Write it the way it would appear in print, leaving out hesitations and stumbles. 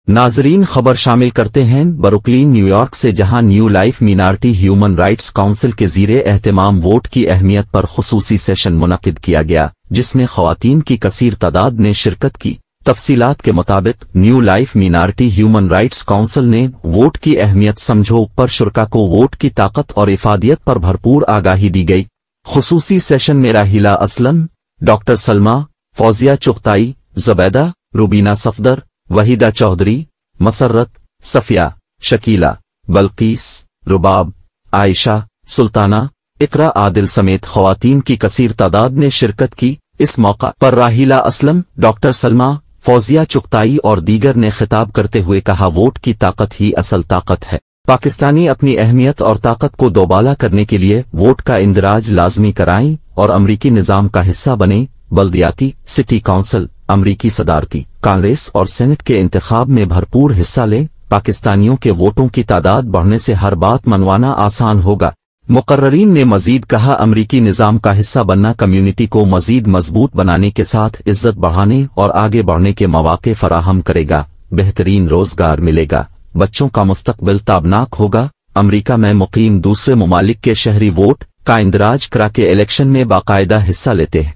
नाजरीन खबर शामिल करते हैं ब्रुकलिन न्यूयॉर्क से, जहां new life minority human rights council के ज़ीरे एहतमाम वोट की अहमियत पर खुसूसी सेशन मुनक़िद किया गया, जिसमें ख़वातीन की कसीर तादाद ने शिरकत की। तफसीलात के मुताबिक new life minority human rights council ने वोट की अहमियत समझो पर शुरा को वोट की ताकत और इफादियत पर भरपूर आगाही दी गई। खुसूसी सेशन में राहिला असलम, डॉक्टर सलमा, फौजिया चुगताई, ज़ुबैदा, रुबीना सफदर, वहीदा चौधरी, मसर्रत, सफिया, शकीला, बल्कीस, रुबाब, आयशा, सुल्ताना, इकरा आदिल समेत ख़वातीन की कसीर तादाद ने शिरकत की। इस मौका पर राहिला असलम, डॉक्टर सलमा, फौजिया चुगताई और दीगर ने खिताब करते हुए कहा, वोट की ताकत ही असल ताकत है। पाकिस्तानी अपनी अहमियत और ताकत को दोबाला करने के लिए वोट का इंदराज लाजमी कराएं और अमरीकी निज़ाम का हिस्सा बने। बल्दियाती, सिटी काउंसिल, अमरीकी सदारती, कांग्रेस और सेनेट के इंतखाब में भरपूर हिस्सा लें। पाकिस्तानियों के वोटों की तादाद बढ़ने से हर बात मनवाना आसान होगा। मुकर्ररीन ने मजीद कहा, अमरीकी निज़ाम का हिस्सा बनना कम्युनिटी को मजीद मजबूत बनाने के साथ इज्जत बढ़ाने और आगे बढ़ने के मौके फराहम करेगा। बेहतरीन रोजगार मिलेगा, बच्चों का मुस्तकबिल ताबनाक होगा। अमरीका में मुकीम दूसरे ममालिक के शहरी वोट का इंदराज करा के इलेक्शन में बाकायदा हिस्सा लेते हैं।